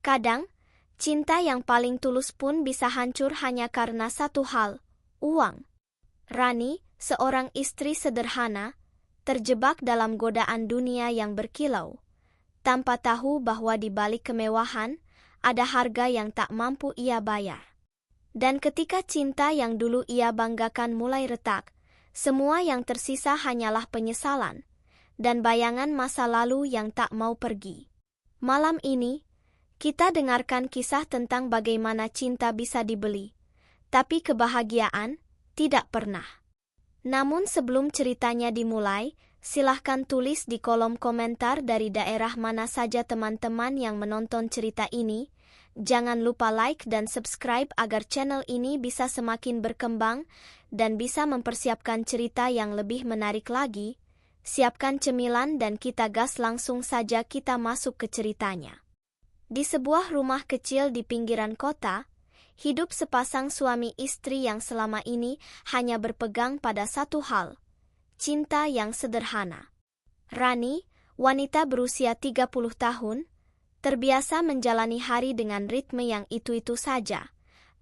Kadang, cinta yang paling tulus pun bisa hancur hanya karena satu hal, uang. Rani, seorang istri sederhana, terjebak dalam godaan dunia yang berkilau, tanpa tahu bahwa di balik kemewahan, ada harga yang tak mampu ia bayar. Dan ketika cinta yang dulu ia banggakan mulai retak, semua yang tersisa hanyalah penyesalan, dan bayangan masa lalu yang tak mau pergi. Malam ini, kita dengarkan kisah tentang bagaimana cinta bisa dibeli, tapi kebahagiaan tidak pernah. Namun sebelum ceritanya dimulai, silahkan tulis di kolom komentar dari daerah mana saja teman-teman yang menonton cerita ini. Jangan lupa like dan subscribe agar channel ini bisa semakin berkembang dan bisa mempersiapkan cerita yang lebih menarik lagi. Siapkan cemilan dan kita gas, langsung saja kita masuk ke ceritanya. Di sebuah rumah kecil di pinggiran kota, hidup sepasang suami istri yang selama ini hanya berpegang pada satu hal, cinta yang sederhana. Rani, wanita berusia 30 tahun, terbiasa menjalani hari dengan ritme yang itu-itu saja.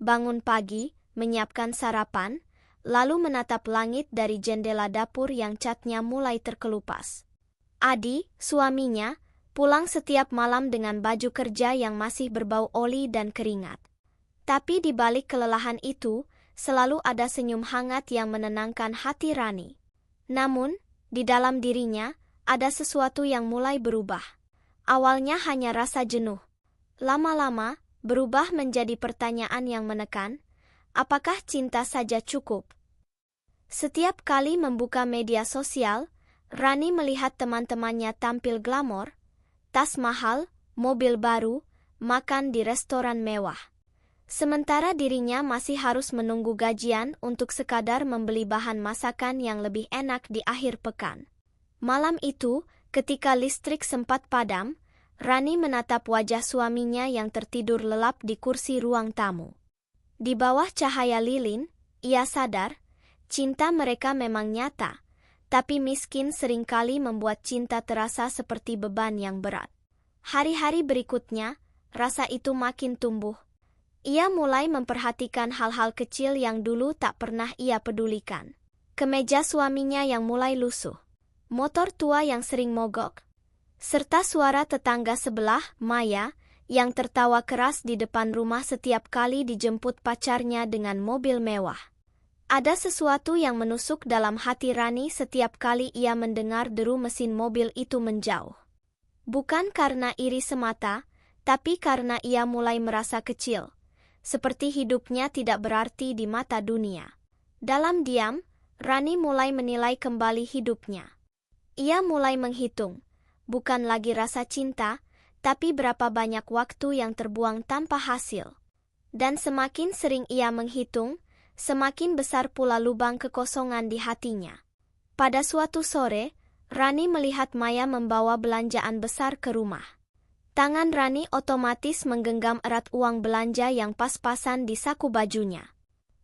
Bangun pagi, menyiapkan sarapan, lalu menatap langit dari jendela dapur yang catnya mulai terkelupas. Adi, suaminya, pulang setiap malam dengan baju kerja yang masih berbau oli dan keringat. Tapi di balik kelelahan itu, selalu ada senyum hangat yang menenangkan hati Rani. Namun, di dalam dirinya, ada sesuatu yang mulai berubah. Awalnya hanya rasa jenuh. Lama-lama, berubah menjadi pertanyaan yang menekan, apakah cinta saja cukup? Setiap kali membuka media sosial, Rani melihat teman-temannya tampil glamor, tas mahal, mobil baru, makan di restoran mewah. Sementara dirinya masih harus menunggu gajian untuk sekadar membeli bahan masakan yang lebih enak di akhir pekan. Malam itu, ketika listrik sempat padam, Rani menatap wajah suaminya yang tertidur lelap di kursi ruang tamu. Di bawah cahaya lilin, ia sadar, cinta mereka memang nyata, tapi miskin seringkali membuat cinta terasa seperti beban yang berat. Hari-hari berikutnya, rasa itu makin tumbuh. Ia mulai memperhatikan hal-hal kecil yang dulu tak pernah ia pedulikan. Kemeja suaminya yang mulai lusuh, motor tua yang sering mogok, serta suara tetangga sebelah, Maya, yang tertawa keras di depan rumah setiap kali dijemput pacarnya dengan mobil mewah. Ada sesuatu yang menusuk dalam hati Rani setiap kali ia mendengar deru mesin mobil itu menjauh. Bukan karena iri semata, tapi karena ia mulai merasa kecil, seperti hidupnya tidak berarti di mata dunia. Dalam diam, Rani mulai menilai kembali hidupnya. Ia mulai menghitung, bukan lagi rasa cinta, tapi berapa banyak waktu yang terbuang tanpa hasil. Dan semakin sering ia menghitung, semakin besar pula lubang kekosongan di hatinya. Pada suatu sore, Rani melihat Maya membawa belanjaan besar ke rumah. Tangan Rani otomatis menggenggam erat uang belanja yang pas-pasan di saku bajunya.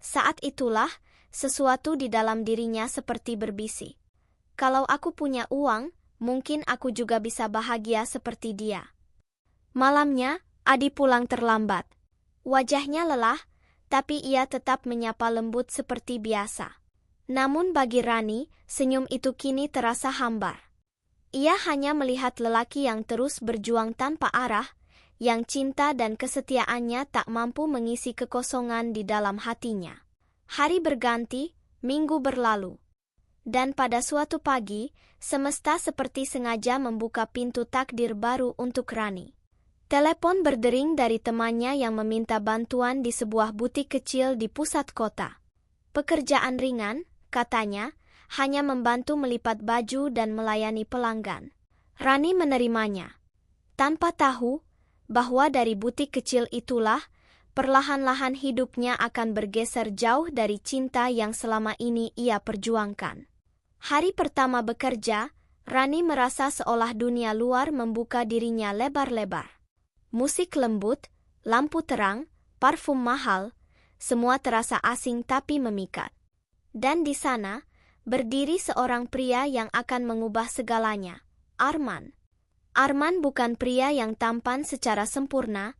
Saat itulah, sesuatu di dalam dirinya seperti berbisik. Kalau aku punya uang, mungkin aku juga bisa bahagia seperti dia. Malamnya, Adi pulang terlambat. Wajahnya lelah, tapi ia tetap menyapa lembut seperti biasa. Namun bagi Rani, senyum itu kini terasa hambar. Ia hanya melihat lelaki yang terus berjuang tanpa arah, yang cinta dan kesetiaannya tak mampu mengisi kekosongan di dalam hatinya. Hari berganti, minggu berlalu. Dan pada suatu pagi, semesta seperti sengaja membuka pintu takdir baru untuk Rani. Telepon berdering dari temannya yang meminta bantuan di sebuah butik kecil di pusat kota. Pekerjaan ringan, katanya, hanya membantu melipat baju dan melayani pelanggan. Rani menerimanya, tanpa tahu bahwa dari butik kecil itulah, perlahan-lahan hidupnya akan bergeser jauh dari cinta yang selama ini ia perjuangkan. Hari pertama bekerja, Rani merasa seolah dunia luar membuka dirinya lebar-lebar. Musik lembut, lampu terang, parfum mahal, semua terasa asing tapi memikat. Dan di sana, berdiri seorang pria yang akan mengubah segalanya, Arman. Arman bukan pria yang tampan secara sempurna,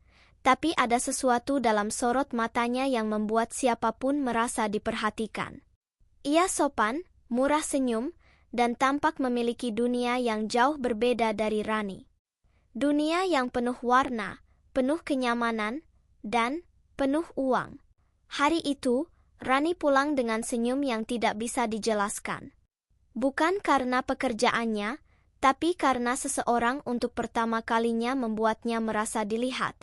tapi ada sesuatu dalam sorot matanya yang membuat siapapun merasa diperhatikan. Ia sopan, murah senyum, dan tampak memiliki dunia yang jauh berbeda dari Rani. Dunia yang penuh warna, penuh kenyamanan, dan penuh uang. Hari itu, Rani pulang dengan senyum yang tidak bisa dijelaskan. Bukan karena pekerjaannya, tapi karena seseorang untuk pertama kalinya membuatnya merasa dilihat.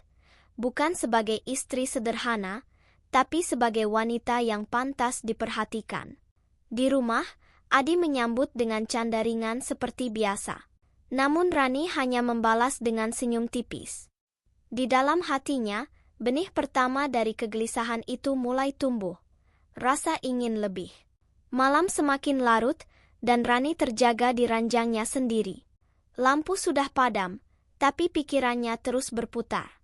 Bukan sebagai istri sederhana, tapi sebagai wanita yang pantas diperhatikan. Di rumah, Adi menyambut dengan canda ringan seperti biasa. Namun Rani hanya membalas dengan senyum tipis. Di dalam hatinya, benih pertama dari kegelisahan itu mulai tumbuh. Rasa ingin lebih. Malam semakin larut, dan Rani terjaga di ranjangnya sendiri. Lampu sudah padam, tapi pikirannya terus berputar.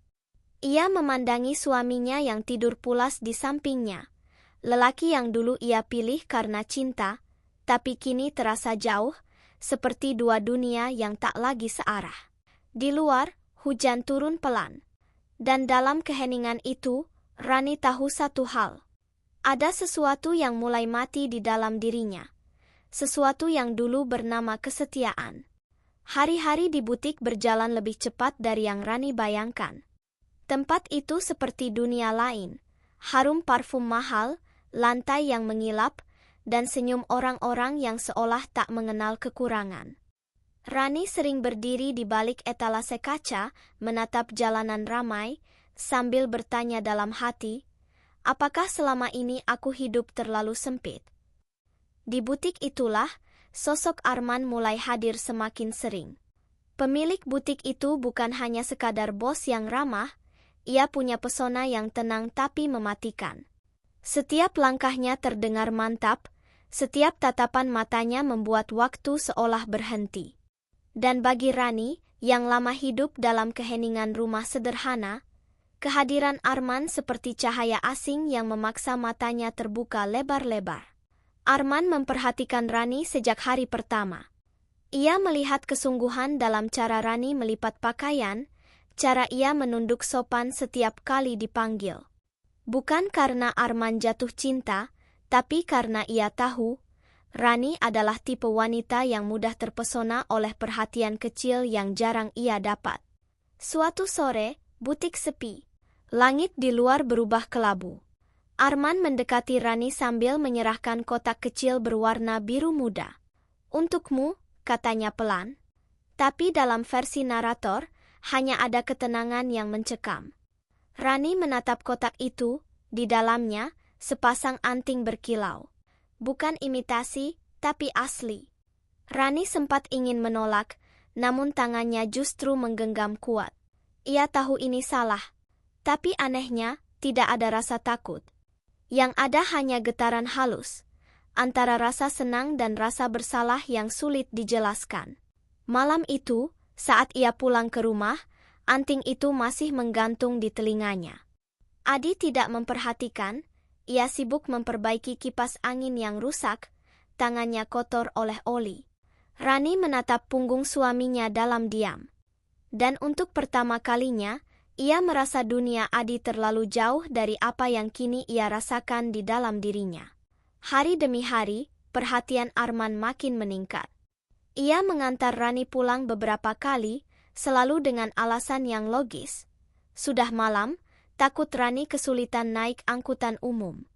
Ia memandangi suaminya yang tidur pulas di sampingnya. Lelaki yang dulu ia pilih karena cinta, tapi kini terasa jauh, seperti dua dunia yang tak lagi searah. Di luar, hujan turun pelan. Dan dalam keheningan itu, Rani tahu satu hal. Ada sesuatu yang mulai mati di dalam dirinya. Sesuatu yang dulu bernama kesetiaan. Hari-hari di butik berjalan lebih cepat dari yang Rani bayangkan. Tempat itu seperti dunia lain. Harum parfum mahal, lantai yang mengilap, dan senyum orang-orang yang seolah tak mengenal kekurangan. Rani sering berdiri di balik etalase kaca, menatap jalanan ramai, sambil bertanya dalam hati, apakah selama ini aku hidup terlalu sempit? Di butik itulah, sosok Arman mulai hadir semakin sering. Pemilik butik itu bukan hanya sekadar bos yang ramah, ia punya pesona yang tenang tapi mematikan. Setiap langkahnya terdengar mantap, setiap tatapan matanya membuat waktu seolah berhenti. Dan bagi Rani, yang lama hidup dalam keheningan rumah sederhana, kehadiran Arman seperti cahaya asing yang memaksa matanya terbuka lebar-lebar. Arman memperhatikan Rani sejak hari pertama. Ia melihat kesungguhan dalam cara Rani melipat pakaian, cara ia menunduk sopan setiap kali dipanggil. Bukan karena Arman jatuh cinta, tapi karena ia tahu, Rani adalah tipe wanita yang mudah terpesona oleh perhatian kecil yang jarang ia dapat. Suatu sore, butik sepi. Langit di luar berubah kelabu. Arman mendekati Rani sambil menyerahkan kotak kecil berwarna biru muda. Untukmu, katanya pelan. Tapi dalam versi narator, hanya ada ketenangan yang mencekam. Rani menatap kotak itu, di dalamnya, sepasang anting berkilau. Bukan imitasi, tapi asli. Rani sempat ingin menolak, namun tangannya justru menggenggam kuat. Ia tahu ini salah, tapi anehnya, tidak ada rasa takut. Yang ada hanya getaran halus, antara rasa senang dan rasa bersalah yang sulit dijelaskan. Malam itu, saat ia pulang ke rumah, anting itu masih menggantung di telinganya. Adi tidak memperhatikan, ia sibuk memperbaiki kipas angin yang rusak, tangannya kotor oleh oli. Rani menatap punggung suaminya dalam diam. Dan untuk pertama kalinya, ia merasa dunia Adi terlalu jauh dari apa yang kini ia rasakan di dalam dirinya. Hari demi hari, perhatian Arman makin meningkat. Ia mengantar Rani pulang beberapa kali, selalu dengan alasan yang logis. Sudah malam, takut Rani kesulitan naik angkutan umum.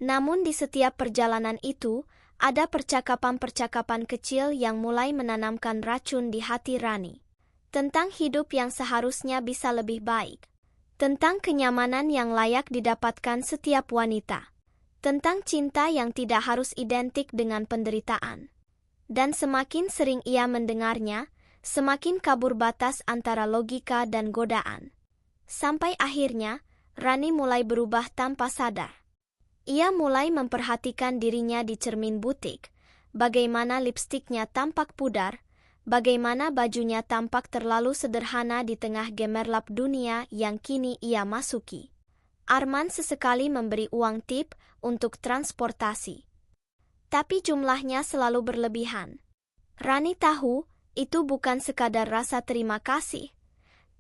Namun di setiap perjalanan itu, ada percakapan-percakapan kecil yang mulai menanamkan racun di hati Rani. Tentang hidup yang seharusnya bisa lebih baik. Tentang kenyamanan yang layak didapatkan setiap wanita. Tentang cinta yang tidak harus identik dengan penderitaan. Dan semakin sering ia mendengarnya, semakin kabur batas antara logika dan godaan. Sampai akhirnya, Rani mulai berubah tanpa sadar. Ia mulai memperhatikan dirinya di cermin butik, bagaimana lipstiknya tampak pudar, bagaimana bajunya tampak terlalu sederhana di tengah gemerlap dunia yang kini ia masuki. Arman sesekali memberi uang tip untuk transportasi. Tapi jumlahnya selalu berlebihan. Rani tahu, itu bukan sekadar rasa terima kasih,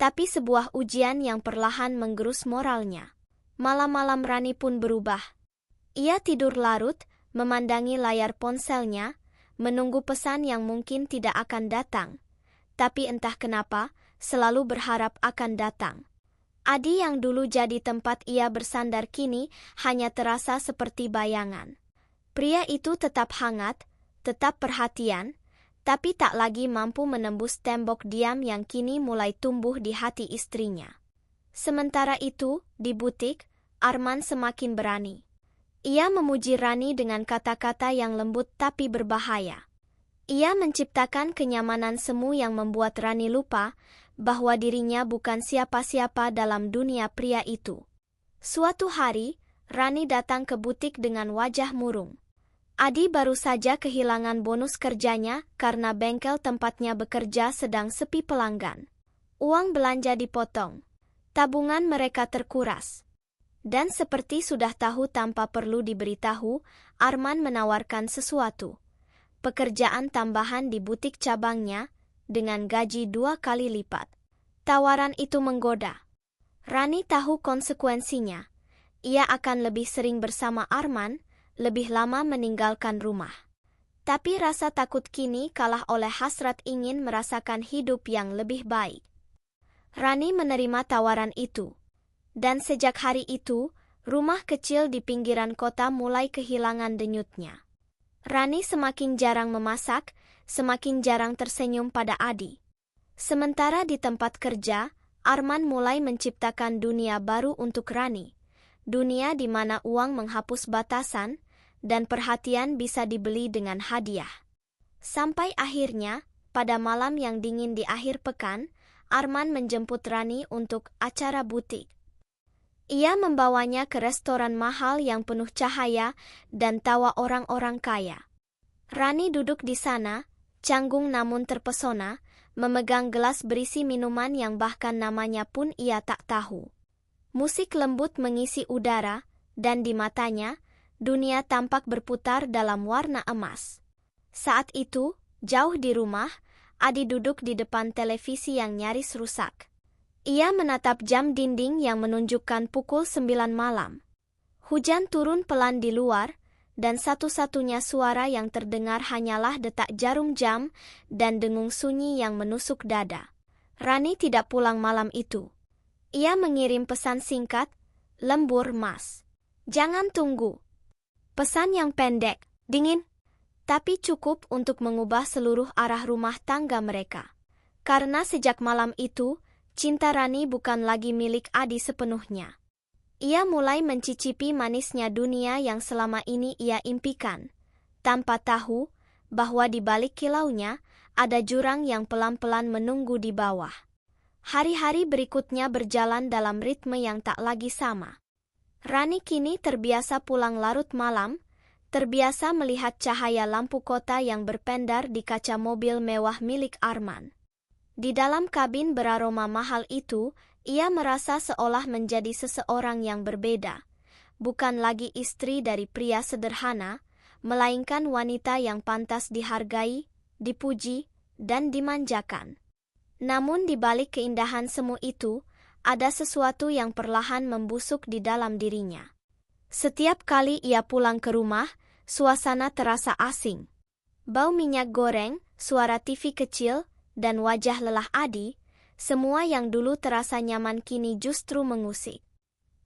tapi sebuah ujian yang perlahan menggerus moralnya. Malam-malam Rani pun berubah. Ia tidur larut, memandangi layar ponselnya, menunggu pesan yang mungkin tidak akan datang. Tapi entah kenapa, selalu berharap akan datang. Adi yang dulu jadi tempat ia bersandar kini hanya terasa seperti bayangan. Pria itu tetap hangat, tetap perhatian, tapi tak lagi mampu menembus tembok diam yang kini mulai tumbuh di hati istrinya. Sementara itu, di butik, Arman semakin berani. Ia memuji Rani dengan kata-kata yang lembut tapi berbahaya. Ia menciptakan kenyamanan semu yang membuat Rani lupa bahwa dirinya bukan siapa-siapa dalam dunia pria itu. Suatu hari, Rani datang ke butik dengan wajah murung. Adi baru saja kehilangan bonus kerjanya karena bengkel tempatnya bekerja sedang sepi pelanggan. Uang belanja dipotong. Tabungan mereka terkuras. Dan seperti sudah tahu tanpa perlu diberitahu, Arman menawarkan sesuatu. Pekerjaan tambahan di butik cabangnya, dengan gaji 2 kali lipat. Tawaran itu menggoda. Rani tahu konsekuensinya. Ia akan lebih sering bersama Arman, lebih lama meninggalkan rumah. Tapi rasa takut kini kalah oleh hasrat ingin merasakan hidup yang lebih baik. Rani menerima tawaran itu. Dan sejak hari itu, rumah kecil di pinggiran kota mulai kehilangan denyutnya. Rani semakin jarang memasak, semakin jarang tersenyum pada Adi. Sementara di tempat kerja, Arman mulai menciptakan dunia baru untuk Rani. Dunia di mana uang menghapus batasan, dan perhatian bisa dibeli dengan hadiah. Sampai akhirnya, pada malam yang dingin di akhir pekan, Arman menjemput Rani untuk acara butik. Ia membawanya ke restoran mahal yang penuh cahaya dan tawa orang-orang kaya. Rani duduk di sana, canggung namun terpesona, memegang gelas berisi minuman yang bahkan namanya pun ia tak tahu. Musik lembut mengisi udara, dan di matanya, dunia tampak berputar dalam warna emas. Saat itu, jauh di rumah, Adi duduk di depan televisi yang nyaris rusak. Ia menatap jam dinding yang menunjukkan pukul 9 malam. Hujan turun pelan di luar, dan satu-satunya suara yang terdengar hanyalah detak jarum jam dan dengung sunyi yang menusuk dada. Rani tidak pulang malam itu. Ia mengirim pesan singkat, "Lembur, Mas. Jangan tunggu." Pesan yang pendek, dingin, tapi cukup untuk mengubah seluruh arah rumah tangga mereka. Karena sejak malam itu, cinta Rani bukan lagi milik Adi sepenuhnya. Ia mulai mencicipi manisnya dunia yang selama ini ia impikan, tanpa tahu bahwa di balik kilaunya ada jurang yang pelan-pelan menunggu di bawah. Hari-hari berikutnya berjalan dalam ritme yang tak lagi sama. Rani kini terbiasa pulang larut malam, terbiasa melihat cahaya lampu kota yang berpendar di kaca mobil mewah milik Arman. Di dalam kabin beraroma mahal itu, ia merasa seolah menjadi seseorang yang berbeda. Bukan lagi istri dari pria sederhana, melainkan wanita yang pantas dihargai, dipuji, dan dimanjakan. Namun di balik keindahan semu itu, ada sesuatu yang perlahan membusuk di dalam dirinya. Setiap kali ia pulang ke rumah, suasana terasa asing. Bau minyak goreng, suara TV kecil, dan wajah lelah Adi, semua yang dulu terasa nyaman kini justru mengusik.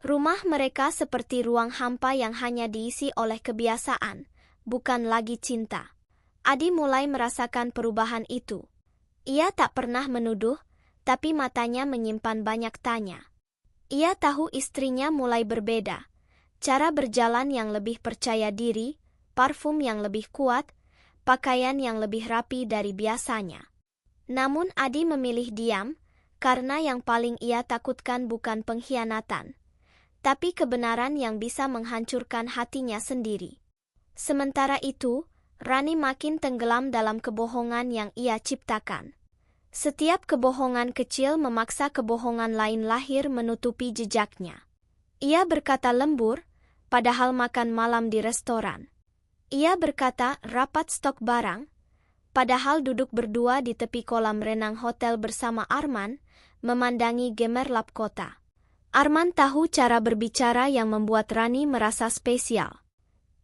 Rumah mereka seperti ruang hampa yang hanya diisi oleh kebiasaan, bukan lagi cinta. Adi mulai merasakan perubahan itu. Ia tak pernah menuduh, tapi matanya menyimpan banyak tanya. Ia tahu istrinya mulai berbeda. Cara berjalan yang lebih percaya diri, parfum yang lebih kuat, pakaian yang lebih rapi dari biasanya. Namun Adi memilih diam, karena yang paling ia takutkan bukan pengkhianatan, tapi kebenaran yang bisa menghancurkan hatinya sendiri. Sementara itu, Rani makin tenggelam dalam kebohongan yang ia ciptakan. Setiap kebohongan kecil memaksa kebohongan lain lahir menutupi jejaknya. Ia berkata lembur, padahal makan malam di restoran. Ia berkata rapat stok barang, padahal duduk berdua di tepi kolam renang hotel bersama Arman, memandangi gemerlap kota. Arman tahu cara berbicara yang membuat Rani merasa spesial.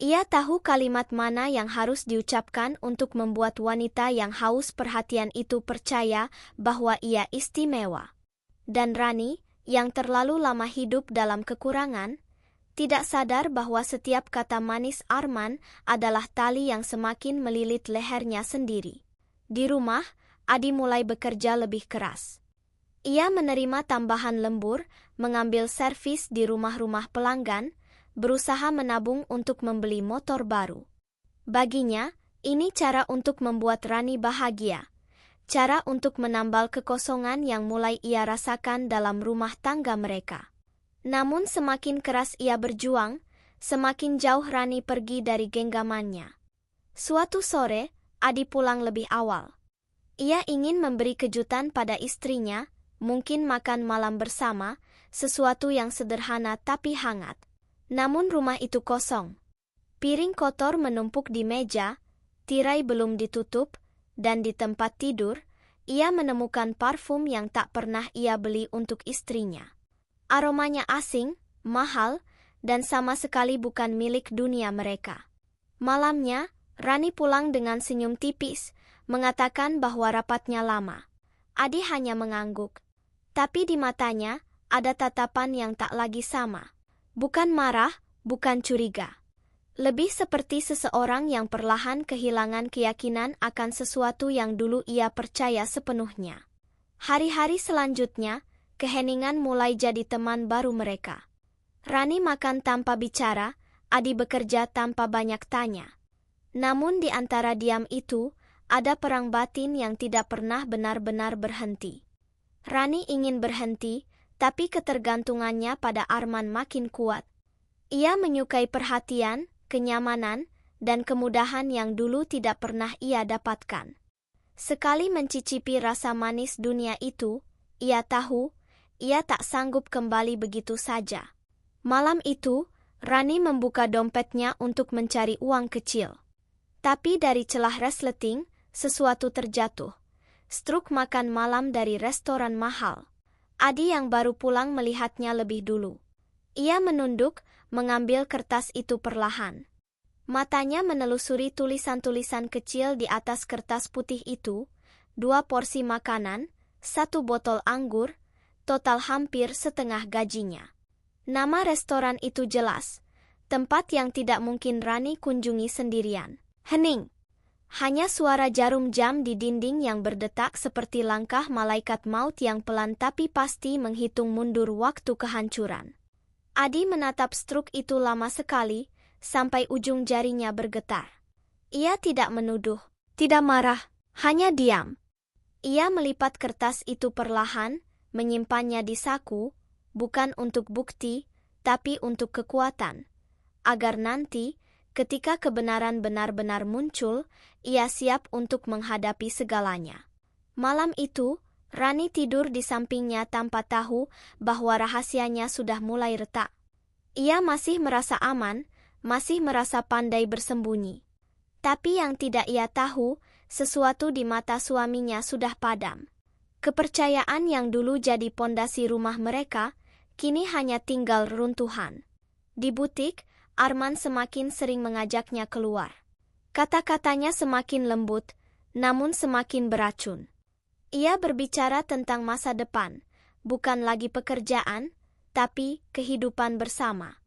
Ia tahu kalimat mana yang harus diucapkan untuk membuat wanita yang haus perhatian itu percaya bahwa ia istimewa. Dan Rani, yang terlalu lama hidup dalam kekurangan, tidak sadar bahwa setiap kata manis Arman adalah tali yang semakin melilit lehernya sendiri. Di rumah, Adi mulai bekerja lebih keras. Ia menerima tambahan lembur, mengambil servis di rumah-rumah pelanggan, berusaha menabung untuk membeli motor baru. Baginya, ini cara untuk membuat Rani bahagia. Cara untuk menambal kekosongan yang mulai ia rasakan dalam rumah tangga mereka. Namun semakin keras ia berjuang, semakin jauh Rani pergi dari genggamannya. Suatu sore, Adi pulang lebih awal. Ia ingin memberi kejutan pada istrinya, mungkin makan malam bersama, sesuatu yang sederhana tapi hangat. Namun rumah itu kosong. Piring kotor menumpuk di meja, tirai belum ditutup, dan di tempat tidur, ia menemukan parfum yang tak pernah ia beli untuk istrinya. Aromanya asing, mahal, dan sama sekali bukan milik dunia mereka. Malamnya, Rani pulang dengan senyum tipis, mengatakan bahwa rapatnya lama. Adi hanya mengangguk. Tapi di matanya, ada tatapan yang tak lagi sama. Bukan marah, bukan curiga. Lebih seperti seseorang yang perlahan kehilangan keyakinan akan sesuatu yang dulu ia percaya sepenuhnya. Hari-hari selanjutnya, keheningan mulai jadi teman baru mereka. Rani makan tanpa bicara, Adi bekerja tanpa banyak tanya. Namun di antara diam itu, ada perang batin yang tidak pernah benar-benar berhenti. Rani ingin berhenti, tapi ketergantungannya pada Arman makin kuat. Ia menyukai perhatian, kenyamanan, dan kemudahan yang dulu tidak pernah ia dapatkan. Sekali mencicipi rasa manis dunia itu, ia tahu, ia tak sanggup kembali begitu saja. Malam itu, Rani membuka dompetnya untuk mencari uang kecil. Tapi dari celah resleting, sesuatu terjatuh. Struk makan malam dari restoran mahal. Adi yang baru pulang melihatnya lebih dulu. Ia menunduk, mengambil kertas itu perlahan. Matanya menelusuri tulisan-tulisan kecil di atas kertas putih itu, 2 porsi makanan, 1 botol anggur, total hampir setengah gajinya. Nama restoran itu jelas, tempat yang tidak mungkin Rani kunjungi sendirian. Hening. Hanya suara jarum jam di dinding yang berdetak seperti langkah malaikat maut yang pelan tapi pasti menghitung mundur waktu kehancuran. Adi menatap struk itu lama sekali, sampai ujung jarinya bergetar. Ia tidak menuduh, tidak marah, hanya diam. Ia melipat kertas itu perlahan, menyimpannya di saku, bukan untuk bukti, tapi untuk kekuatan. Agar nanti, ketika kebenaran benar-benar muncul, ia siap untuk menghadapi segalanya. Malam itu, Rani tidur di sampingnya tanpa tahu bahwa rahasianya sudah mulai retak. Ia masih merasa aman, masih merasa pandai bersembunyi. Tapi yang tidak ia tahu, sesuatu di mata suaminya sudah padam. Kepercayaan yang dulu jadi pondasi rumah mereka, kini hanya tinggal runtuhan. Di butik, Arman semakin sering mengajaknya keluar. Kata-katanya semakin lembut, namun semakin beracun. Ia berbicara tentang masa depan, bukan lagi pekerjaan, tapi kehidupan bersama.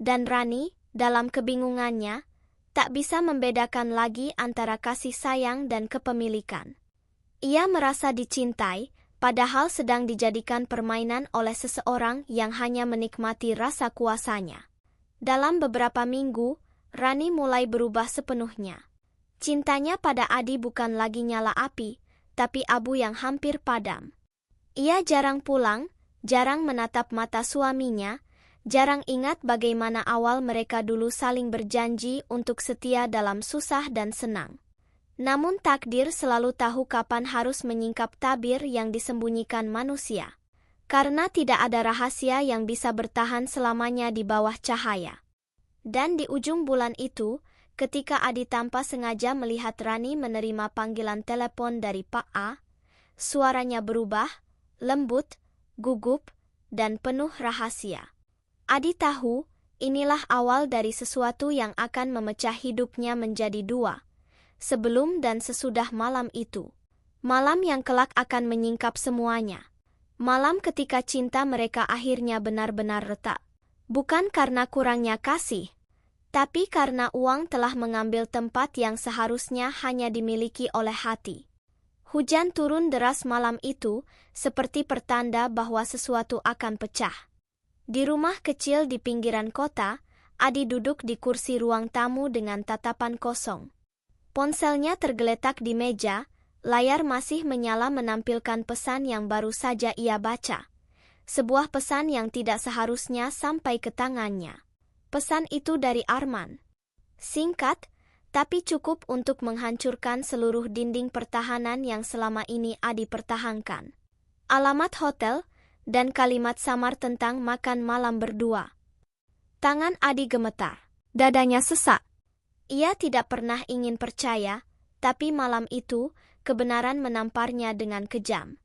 Dan Rani, dalam kebingungannya, tak bisa membedakan lagi antara kasih sayang dan kepemilikan. Ia merasa dicintai, padahal sedang dijadikan permainan oleh seseorang yang hanya menikmati rasa kuasanya. Dalam beberapa minggu, Rani mulai berubah sepenuhnya. Cintanya pada Adi bukan lagi nyala api, tapi abu yang hampir padam. Ia jarang pulang, jarang menatap mata suaminya, jarang ingat bagaimana awal mereka dulu saling berjanji untuk setia dalam susah dan senang. Namun takdir selalu tahu kapan harus menyingkap tabir yang disembunyikan manusia. Karena tidak ada rahasia yang bisa bertahan selamanya di bawah cahaya. Dan di ujung bulan itu, ketika Adi tanpa sengaja melihat Rani menerima panggilan telepon dari Pak A, suaranya berubah, lembut, gugup, dan penuh rahasia. Adi tahu, inilah awal dari sesuatu yang akan memecah hidupnya menjadi dua, sebelum dan sesudah malam itu. Malam yang kelak akan menyingkap semuanya. Malam ketika cinta mereka akhirnya benar-benar retak. Bukan karena kurangnya kasih, tapi karena uang telah mengambil tempat yang seharusnya hanya dimiliki oleh hati. Hujan turun deras malam itu, seperti pertanda bahwa sesuatu akan pecah. Di rumah kecil di pinggiran kota, Adi duduk di kursi ruang tamu dengan tatapan kosong. Ponselnya tergeletak di meja, layar masih menyala menampilkan pesan yang baru saja ia baca. Sebuah pesan yang tidak seharusnya sampai ke tangannya. Pesan itu dari Arman. Singkat, tapi cukup untuk menghancurkan seluruh dinding pertahanan yang selama ini Adi pertahankan. Alamat hotel, dan kalimat samar tentang makan malam berdua. Tangan Adi gemetar. Dadanya sesak. Ia tidak pernah ingin percaya, tapi malam itu, kebenaran menamparnya dengan kejam.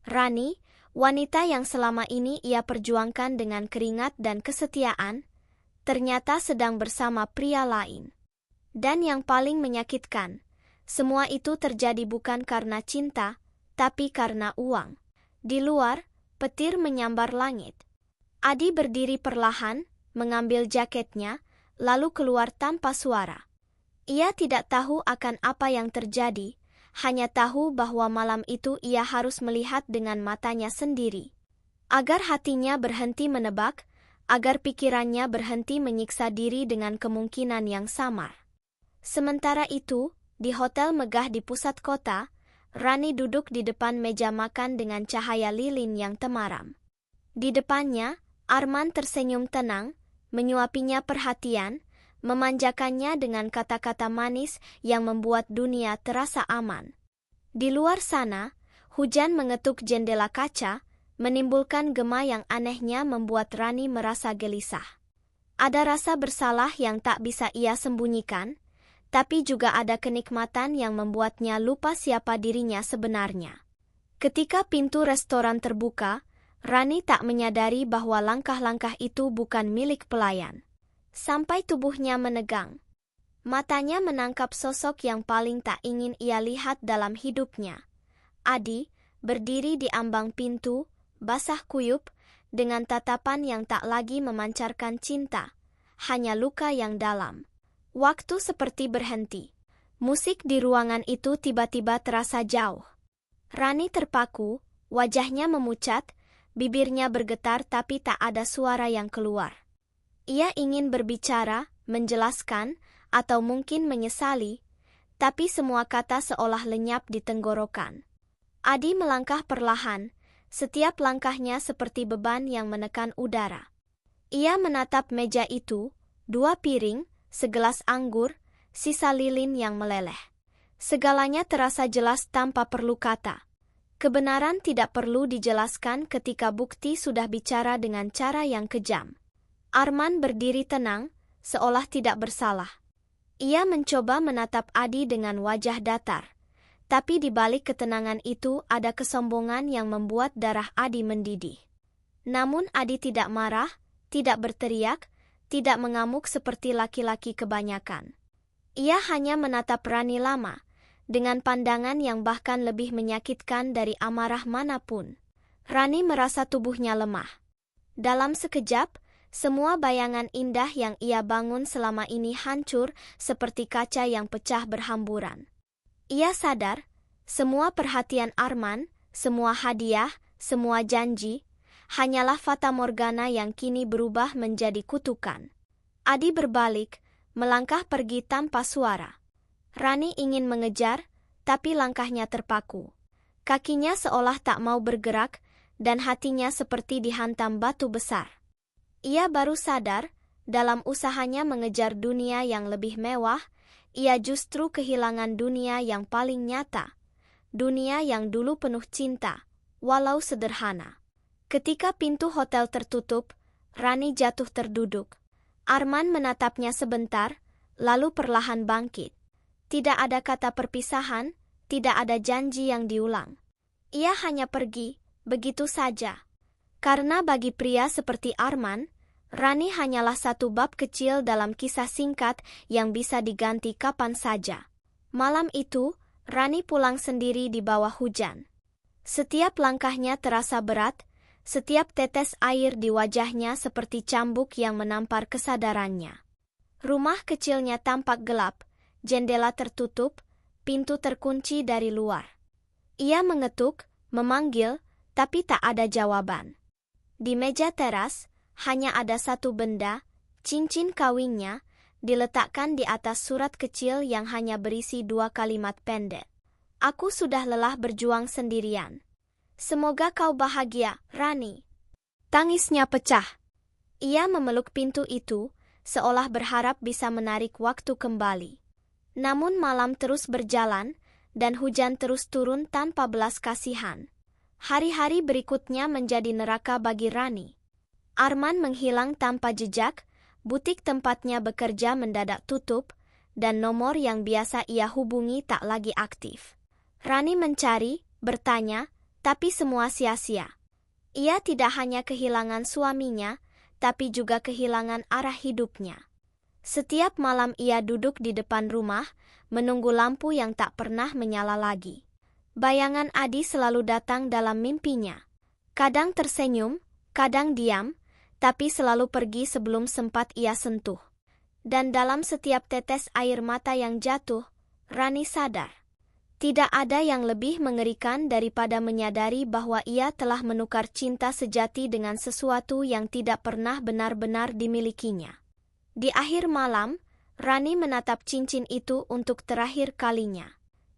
Rani, wanita yang selama ini ia perjuangkan dengan keringat dan kesetiaan, ternyata sedang bersama pria lain. Dan yang paling menyakitkan, semua itu terjadi bukan karena cinta, tapi karena uang. Di luar, petir menyambar langit. Adi berdiri perlahan, mengambil jaketnya, lalu keluar tanpa suara. Ia tidak tahu akan apa yang terjadi, hanya tahu bahwa malam itu ia harus melihat dengan matanya sendiri. Agar hatinya berhenti menebak, agar pikirannya berhenti menyiksa diri dengan kemungkinan yang samar. Sementara itu, di hotel megah di pusat kota, Rani duduk di depan meja makan dengan cahaya lilin yang temaram. Di depannya, Arman tersenyum tenang, menyuapinya perhatian, memanjakannya dengan kata-kata manis yang membuat dunia terasa aman. Di luar sana, hujan mengetuk jendela kaca, menimbulkan gema yang anehnya membuat Rani merasa gelisah. Ada rasa bersalah yang tak bisa ia sembunyikan, tapi juga ada kenikmatan yang membuatnya lupa siapa dirinya sebenarnya. Ketika pintu restoran terbuka, Rani tak menyadari bahwa langkah-langkah itu bukan milik pelayan. Sampai tubuhnya menegang. Matanya menangkap sosok yang paling tak ingin ia lihat dalam hidupnya. Adi, berdiri di ambang pintu, basah kuyup, dengan tatapan yang tak lagi memancarkan cinta, hanya luka yang dalam. Waktu seperti berhenti. Musik di ruangan itu tiba-tiba terasa jauh. Rani terpaku, wajahnya memucat, bibirnya bergetar tapi tak ada suara yang keluar. Ia ingin berbicara, menjelaskan, atau mungkin menyesali, tapi semua kata seolah lenyap di tenggorokan. Adi melangkah perlahan, setiap langkahnya seperti beban yang menekan udara. Ia menatap meja itu, 2 piring, segelas anggur, sisa lilin yang meleleh. Segalanya terasa jelas tanpa perlu kata. Kebenaran tidak perlu dijelaskan ketika bukti sudah bicara dengan cara yang kejam. Arman berdiri tenang, seolah tidak bersalah. Ia mencoba menatap Adi dengan wajah datar. Tapi di balik ketenangan itu ada kesombongan yang membuat darah Adi mendidih. Namun Adi tidak marah, tidak berteriak, tidak mengamuk seperti laki-laki kebanyakan. Ia hanya menatap Rani lama, dengan pandangan yang bahkan lebih menyakitkan dari amarah manapun. Rani merasa tubuhnya lemah. Dalam sekejap, semua bayangan indah yang ia bangun selama ini hancur seperti kaca yang pecah berhamburan. Ia sadar, semua perhatian Arman, semua hadiah, semua janji, hanyalah fata morgana yang kini berubah menjadi kutukan. Adi berbalik, melangkah pergi tanpa suara. Rani ingin mengejar, tapi langkahnya terpaku. Kakinya seolah tak mau bergerak, dan hatinya seperti dihantam batu besar. Ia baru sadar, dalam usahanya mengejar dunia yang lebih mewah, ia justru kehilangan dunia yang paling nyata. Dunia yang dulu penuh cinta, walau sederhana. Ketika pintu hotel tertutup, Rani jatuh terduduk. Arman menatapnya sebentar, lalu perlahan bangkit. Tidak ada kata perpisahan, tidak ada janji yang diulang. Ia hanya pergi, begitu saja. Karena bagi pria seperti Arman, Rani hanyalah satu bab kecil dalam kisah singkat yang bisa diganti kapan saja. Malam itu, Rani pulang sendiri di bawah hujan. Setiap langkahnya terasa berat, setiap tetes air di wajahnya seperti cambuk yang menampar kesadarannya. Rumah kecilnya tampak gelap, jendela tertutup, pintu terkunci dari luar. Ia mengetuk, memanggil, tapi tak ada jawaban. Di meja teras, hanya ada satu benda, cincin kawinnya, diletakkan di atas surat kecil yang hanya berisi 2 kalimat pendek. Aku sudah lelah berjuang sendirian. Semoga kau bahagia, Rani. Tangisnya pecah. Ia memeluk pintu itu, seolah berharap bisa menarik waktu kembali. Namun malam terus berjalan, dan hujan terus turun tanpa belas kasihan. Hari-hari berikutnya menjadi neraka bagi Rani. Arman menghilang tanpa jejak, butik tempatnya bekerja mendadak tutup, dan nomor yang biasa ia hubungi tak lagi aktif. Rani mencari, bertanya, tapi semua sia-sia. Ia tidak hanya kehilangan suaminya, tapi juga kehilangan arah hidupnya. Setiap malam ia duduk di depan rumah, menunggu lampu yang tak pernah menyala lagi. Bayangan Adi selalu datang dalam mimpinya. Kadang tersenyum, kadang diam, tapi selalu pergi sebelum sempat ia sentuh. Dan dalam setiap tetes air mata yang jatuh, Rani sadar. Tidak ada yang lebih mengerikan daripada menyadari bahwa ia telah menukar cinta sejati dengan sesuatu yang tidak pernah benar-benar dimilikinya. Di akhir malam, Rani menatap cincin itu untuk terakhir kalinya.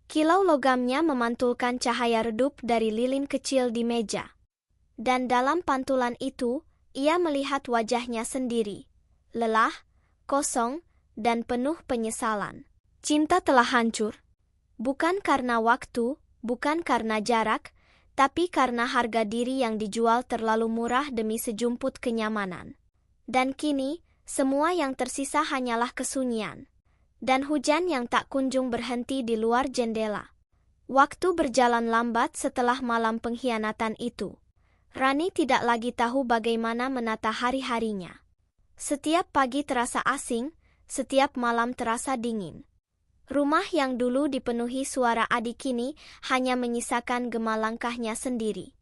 Kilau logamnya memantulkan cahaya redup dari lilin kecil di meja. Dan dalam pantulan itu, ia melihat wajahnya sendiri. Lelah, kosong, dan penuh penyesalan. Cinta telah hancur. Bukan karena waktu, bukan karena jarak, tapi karena harga diri yang dijual terlalu murah demi sejumput kenyamanan. Dan kini, semua yang tersisa hanyalah kesunyian. Dan hujan yang tak kunjung berhenti di luar jendela. Waktu berjalan lambat setelah malam pengkhianatan itu. Rani tidak lagi tahu bagaimana menata hari-harinya. Setiap pagi terasa asing, setiap malam terasa dingin. Rumah yang dulu dipenuhi suara Adi kini hanya menyisakan gema langkahnya sendiri.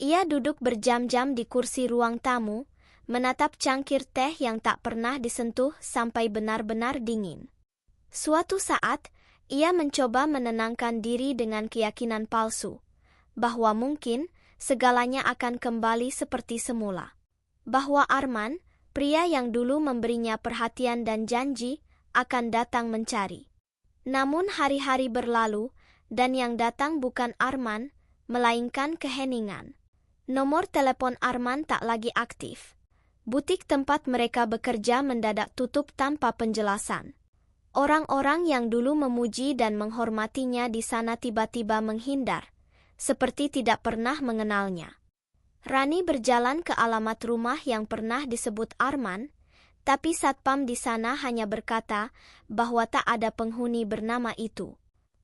Ia duduk berjam-jam di kursi ruang tamu, menatap cangkir teh yang tak pernah disentuh sampai benar-benar dingin. Suatu saat, ia mencoba menenangkan diri dengan keyakinan palsu, bahwa mungkin segalanya akan kembali seperti semula. Bahwa Arman, pria yang dulu memberinya perhatian dan janji, akan datang mencari. Namun hari-hari berlalu, dan yang datang bukan Arman, melainkan keheningan. Nomor telepon Arman tak lagi aktif. Butik tempat mereka bekerja mendadak tutup tanpa penjelasan. Orang-orang yang dulu memuji dan menghormatinya di sana tiba-tiba menghindar, seperti tidak pernah mengenalnya. Rani berjalan ke alamat rumah yang pernah disebut Arman, tapi satpam di sana hanya berkata bahwa tak ada penghuni bernama itu.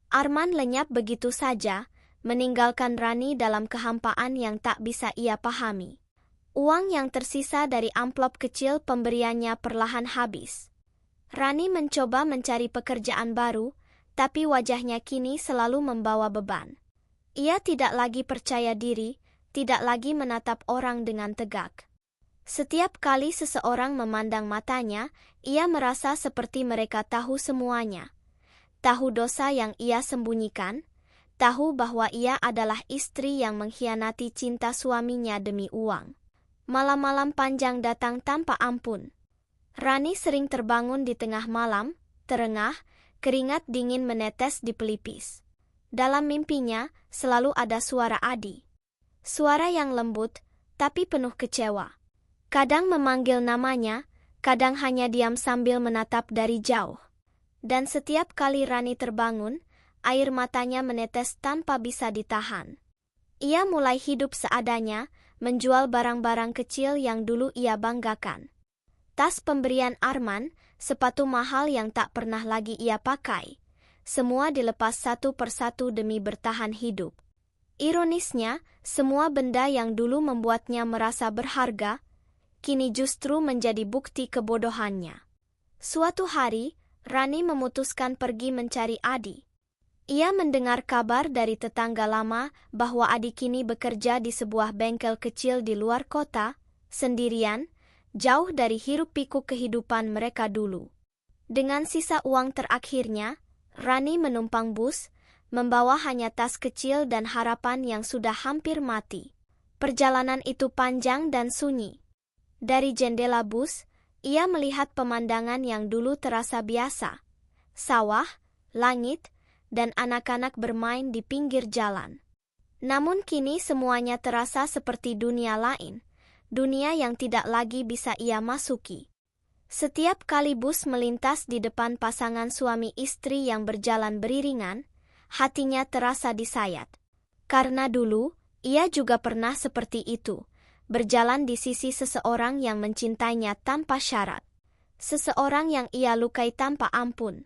Arman lenyap begitu saja, meninggalkan Rani dalam kehampaan yang tak bisa ia pahami. Uang yang tersisa dari amplop kecil pemberiannya perlahan habis. Rani mencoba mencari pekerjaan baru, tapi wajahnya kini selalu membawa beban. Ia tidak lagi percaya diri, tidak lagi menatap orang dengan tegak. Setiap kali seseorang memandang matanya, ia merasa seperti mereka tahu semuanya. Tahu dosa yang ia sembunyikan, tahu bahwa ia adalah istri yang mengkhianati cinta suaminya demi uang. Malam-malam panjang datang tanpa ampun. Rani sering terbangun di tengah malam, terengah, keringat dingin menetes di pelipis. Dalam mimpinya, selalu ada suara Adi. Suara yang lembut, tapi penuh kecewa. Kadang memanggil namanya, kadang hanya diam sambil menatap dari jauh. Dan setiap kali Rani terbangun, air matanya menetes tanpa bisa ditahan. Ia mulai hidup seadanya, menjual barang-barang kecil yang dulu ia banggakan. Tas pemberian Arman, sepatu mahal yang tak pernah lagi ia pakai. Semua dilepas satu persatu demi bertahan hidup. Ironisnya, Semua benda yang dulu membuatnya merasa berharga, kini justru menjadi bukti kebodohannya. Suatu hari, Rani memutuskan pergi mencari Adi. Ia mendengar kabar dari tetangga lama bahwa Adi kini bekerja di sebuah bengkel kecil di luar kota, sendirian, jauh dari hiruk-pikuk kehidupan mereka dulu. Dengan sisa uang terakhirnya, Rani menumpang bus, membawa hanya tas kecil dan harapan yang sudah hampir mati. Perjalanan itu panjang dan sunyi. Dari jendela bus, ia melihat pemandangan yang dulu terasa biasa. Sawah, langit, dan anak-anak bermain di pinggir jalan. Namun kini semuanya terasa seperti dunia lain, dunia yang tidak lagi bisa ia masuki. Setiap kali bus melintas di depan pasangan suami istri yang berjalan beriringan, hatinya terasa disayat. Karena dulu, ia juga pernah seperti itu, berjalan di sisi seseorang yang mencintainya tanpa syarat. Seseorang yang ia lukai tanpa ampun.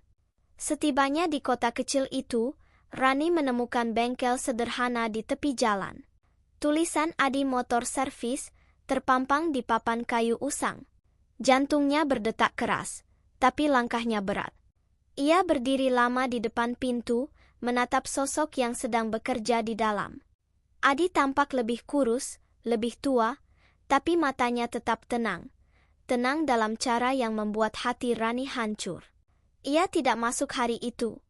Setibanya di kota kecil itu, Rani menemukan bengkel sederhana di tepi jalan. Tulisan Adi Motor Service terpampang di papan kayu usang. Jantungnya berdetak keras, tapi langkahnya berat. Ia berdiri lama di depan pintu, menatap sosok yang sedang bekerja di dalam. Adi tampak lebih kurus, lebih tua, tapi matanya tetap tenang. Tenang dalam cara yang membuat hati Rani hancur. Ia tidak masuk hari itu.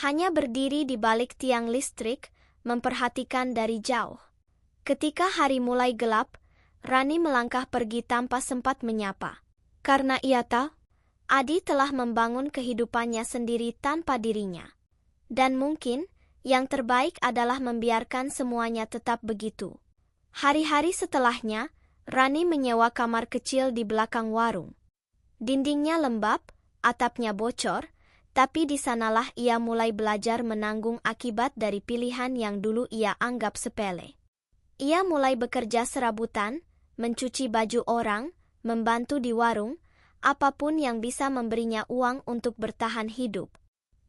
Hanya berdiri di balik tiang listrik, memperhatikan dari jauh. Ketika hari mulai gelap, Rani melangkah pergi tanpa sempat menyapa. Karena ia tahu, Adi telah membangun kehidupannya sendiri tanpa dirinya. Dan mungkin, yang terbaik adalah membiarkan semuanya tetap begitu. Hari-hari setelahnya, Rani menyewa kamar kecil di belakang warung. Dindingnya lembab, atapnya bocor, tapi di sanalah ia mulai belajar menanggung akibat dari pilihan yang dulu ia anggap sepele. Ia mulai bekerja serabutan, mencuci baju orang, membantu di warung, apapun yang bisa memberinya uang untuk bertahan hidup.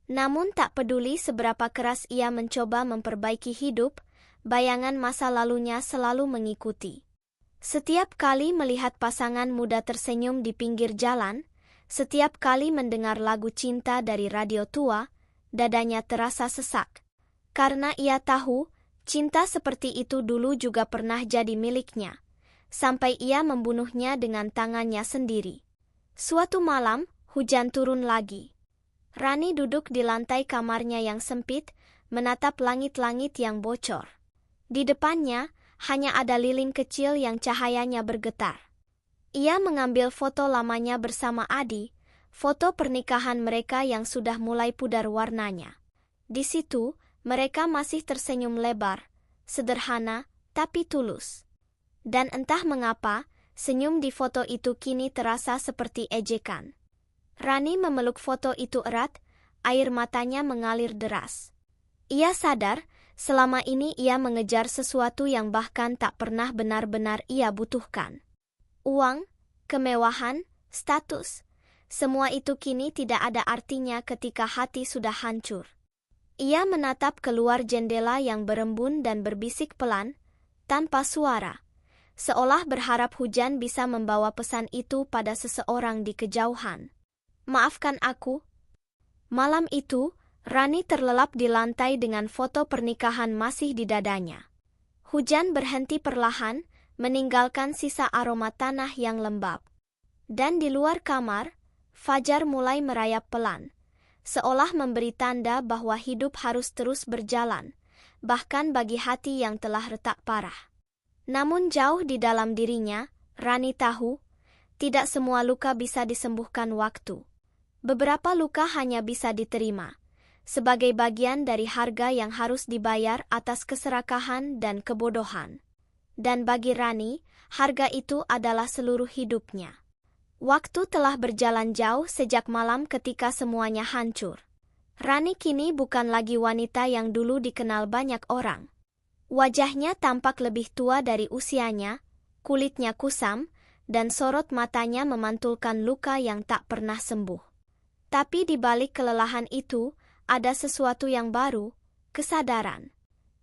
Namun tak peduli seberapa keras ia mencoba memperbaiki hidup, bayangan masa lalunya selalu mengikuti. Setiap kali melihat pasangan muda tersenyum di pinggir jalan, setiap kali mendengar lagu cinta dari radio tua, dadanya terasa sesak. Karena ia tahu, cinta seperti itu dulu juga pernah jadi miliknya, sampai ia membunuhnya dengan tangannya sendiri. Suatu malam, hujan turun lagi. Rani duduk di lantai kamarnya yang sempit, menatap langit-langit yang bocor. Di depannya, hanya ada lilin kecil yang cahayanya bergetar. Ia mengambil foto lamanya bersama Adi, foto pernikahan mereka yang sudah mulai pudar warnanya. Di situ, mereka masih tersenyum lebar, sederhana, tapi tulus. Dan entah mengapa, senyum di foto itu kini terasa seperti ejekan. Rani memeluk foto itu erat, air matanya mengalir deras. Ia sadar, selama ini ia mengejar sesuatu yang bahkan tak pernah benar-benar ia butuhkan. Uang, kemewahan, status, semua itu kini tidak ada artinya ketika hati sudah hancur. Ia menatap keluar jendela yang berembun dan berbisik pelan, tanpa suara, seolah berharap hujan bisa membawa pesan itu pada seseorang di kejauhan. Maafkan aku. Malam itu, Rani terlelap di lantai dengan foto pernikahan masih di dadanya. Hujan berhenti perlahan, meninggalkan sisa aroma tanah yang lembab. Dan di luar kamar, fajar mulai merayap pelan, seolah memberi tanda bahwa hidup harus terus berjalan, bahkan bagi hati yang telah retak parah. Namun jauh di dalam dirinya, Rani tahu, tidak semua luka bisa disembuhkan waktu. Beberapa luka hanya bisa diterima, sebagai bagian dari harga yang harus dibayar atas keserakahan dan kebodohan. Dan bagi Rani, harga itu adalah seluruh hidupnya. Waktu telah berjalan jauh sejak malam ketika semuanya hancur. Rani kini bukan lagi wanita yang dulu dikenal banyak orang. Wajahnya tampak lebih tua dari usianya, kulitnya kusam, dan sorot matanya memantulkan luka yang tak pernah sembuh. Tapi di balik kelelahan itu, ada sesuatu yang baru, kesadaran.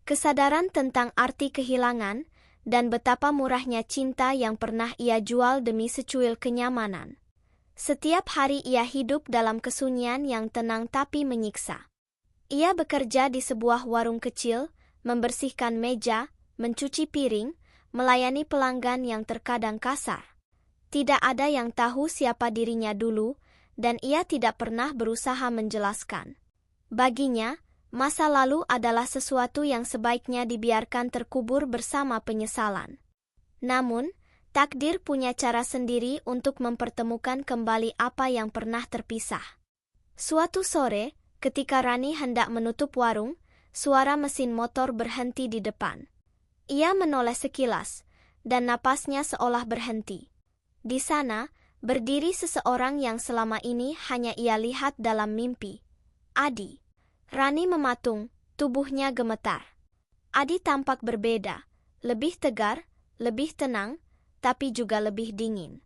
Kesadaran tentang arti kehilangan dan betapa murahnya cinta yang pernah ia jual demi secuil kenyamanan. Setiap hari ia hidup dalam kesunyian yang tenang tapi menyiksa. Ia bekerja di sebuah warung kecil, membersihkan meja, mencuci piring, melayani pelanggan yang terkadang kasar. Tidak ada yang tahu siapa dirinya dulu, dan ia tidak pernah berusaha menjelaskan. Baginya, masa lalu adalah sesuatu yang sebaiknya dibiarkan terkubur bersama penyesalan. Namun, takdir punya cara sendiri untuk mempertemukan kembali apa yang pernah terpisah. Suatu sore, ketika Rani hendak menutup warung, suara mesin motor berhenti di depan. Ia menoleh sekilas, dan napasnya seolah berhenti. Di sana, berdiri seseorang yang selama ini hanya ia lihat dalam mimpi. Adi. Rani mematung, tubuhnya gemetar. Adi tampak berbeda, lebih tegar, lebih tenang, tapi juga lebih dingin.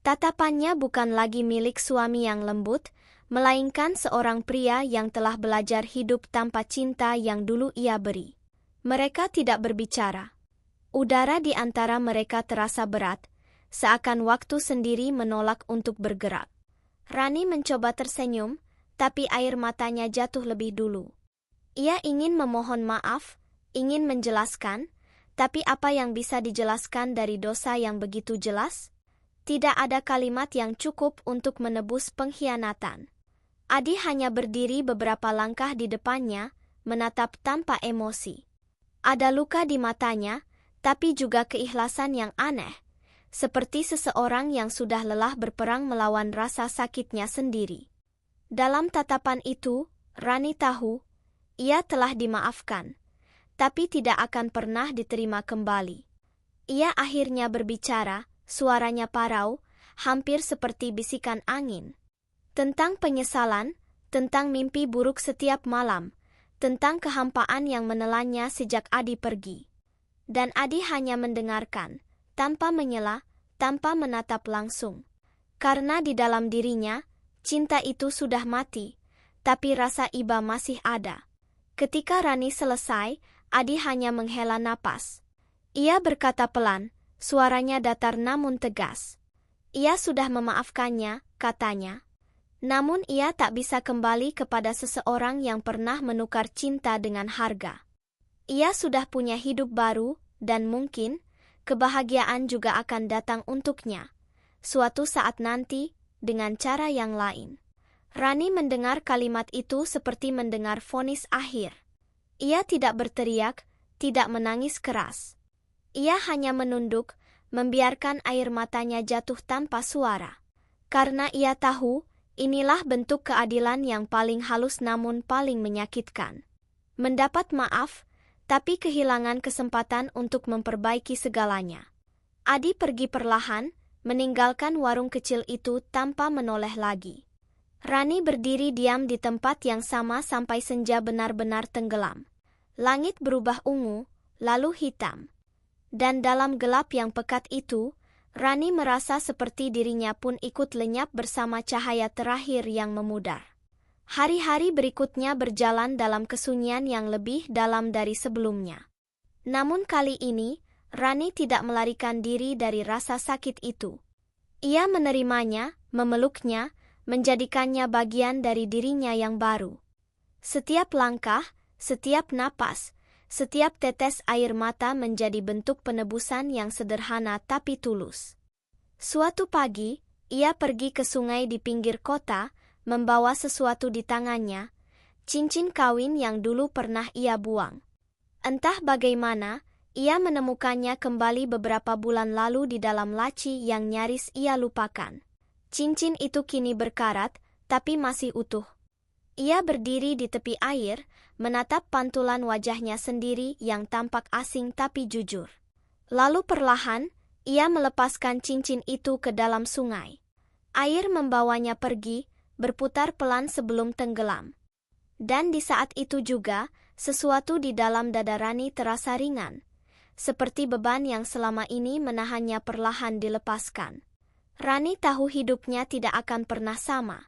Tatapannya bukan lagi milik suami yang lembut, melainkan seorang pria yang telah belajar hidup tanpa cinta yang dulu ia beri. Mereka tidak berbicara. Udara di antara mereka terasa berat, seakan waktu sendiri menolak untuk bergerak. Rani mencoba tersenyum, tapi air matanya jatuh lebih dulu. Ia ingin memohon maaf, ingin menjelaskan, tapi apa yang bisa dijelaskan dari dosa yang begitu jelas? Tidak ada kalimat yang cukup untuk menebus pengkhianatan. Adi hanya berdiri beberapa langkah di depannya, menatap tanpa emosi. Ada luka di matanya, tapi juga keikhlasan yang aneh, seperti seseorang yang sudah lelah berperang melawan rasa sakitnya sendiri. Dalam tatapan itu, Rani tahu, ia telah dimaafkan, tapi tidak akan pernah diterima kembali. Ia akhirnya berbicara, suaranya parau, hampir seperti bisikan angin. Tentang penyesalan, tentang mimpi buruk setiap malam, tentang kehampaan yang menelannya sejak Adi pergi. Dan Adi hanya mendengarkan, tanpa menyela, tanpa menatap langsung. Karena di dalam dirinya, cinta itu sudah mati, tapi rasa iba masih ada. Ketika Rani selesai, Adi hanya menghela napas. Ia berkata pelan, suaranya datar namun tegas. Ia sudah memaafkannya, katanya. Namun ia tak bisa kembali kepada seseorang yang pernah menukar cinta dengan harga. Ia sudah punya hidup baru, dan mungkin, kebahagiaan juga akan datang untuknya. Suatu saat nanti, dengan cara yang lain. Rani mendengar kalimat itu seperti mendengar vonis akhir. Ia tidak berteriak, tidak menangis keras. Ia hanya menunduk, membiarkan air matanya jatuh tanpa suara. Karena ia tahu, inilah bentuk keadilan yang paling halus namun paling menyakitkan. Mendapat maaf, tapi kehilangan kesempatan untuk memperbaiki segalanya. Adi pergi perlahan, meninggalkan warung kecil itu tanpa menoleh lagi. Rani berdiri diam di tempat yang sama sampai senja benar-benar tenggelam. Langit berubah ungu, lalu hitam. Dan dalam gelap yang pekat itu, Rani merasa seperti dirinya pun ikut lenyap bersama cahaya terakhir yang memudar. Hari-hari berikutnya berjalan dalam kesunyian yang lebih dalam dari sebelumnya. Namun kali ini, Rani tidak melarikan diri dari rasa sakit itu. Ia menerimanya, memeluknya, menjadikannya bagian dari dirinya yang baru. Setiap langkah, setiap napas, setiap tetes air mata menjadi bentuk penebusan yang sederhana tapi tulus. Suatu pagi, ia pergi ke sungai di pinggir kota, membawa sesuatu di tangannya, cincin kawin yang dulu pernah ia buang. Entah bagaimana, ia menemukannya kembali beberapa bulan lalu di dalam laci yang nyaris ia lupakan. Cincin itu kini berkarat, tapi masih utuh. Ia berdiri di tepi air, menatap pantulan wajahnya sendiri yang tampak asing tapi jujur. Lalu perlahan, ia melepaskan cincin itu ke dalam sungai. Air membawanya pergi, berputar pelan sebelum tenggelam. Dan di saat itu juga, sesuatu di dalam dada Rani terasa ringan. Seperti beban yang selama ini menahannya perlahan dilepaskan. Rani tahu hidupnya tidak akan pernah sama.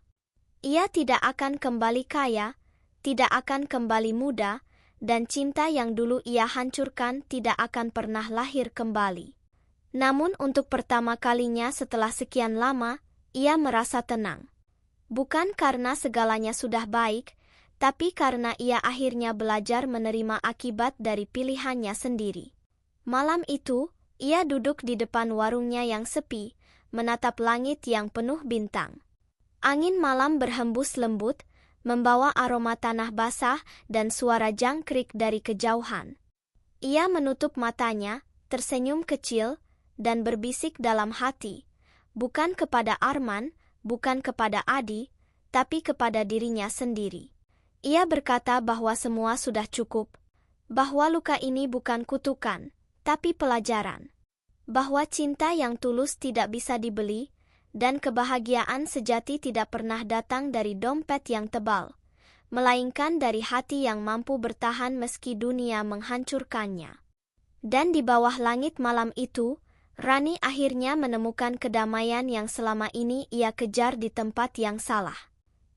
Ia tidak akan kembali kaya, tidak akan kembali muda, dan cinta yang dulu ia hancurkan tidak akan pernah lahir kembali. Namun untuk pertama kalinya setelah sekian lama, ia merasa tenang. Bukan karena segalanya sudah baik, tapi karena ia akhirnya belajar menerima akibat dari pilihannya sendiri. Malam itu, ia duduk di depan warungnya yang sepi, menatap langit yang penuh bintang. Angin malam berhembus lembut, membawa aroma tanah basah dan suara jangkrik dari kejauhan. Ia menutup matanya, tersenyum kecil, dan berbisik dalam hati, bukan kepada Arman, bukan kepada Adi, tapi kepada dirinya sendiri. Ia berkata bahwa semua sudah cukup, bahwa luka ini bukan kutukan, tapi pelajaran, bahwa cinta yang tulus tidak bisa dibeli, dan kebahagiaan sejati tidak pernah datang dari dompet yang tebal, melainkan dari hati yang mampu bertahan meski dunia menghancurkannya. Dan di bawah langit malam itu, Rani akhirnya menemukan kedamaian yang selama ini ia kejar di tempat yang salah.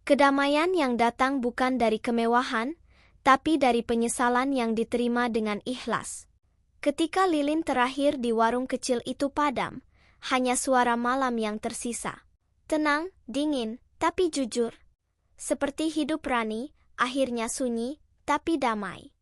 Kedamaian yang datang bukan dari kemewahan, tapi dari penyesalan yang diterima dengan ikhlas. Ketika lilin terakhir di warung kecil itu padam, hanya suara malam yang tersisa. Tenang, dingin, tapi jujur. Seperti hidup Rani, akhirnya sunyi, tapi damai.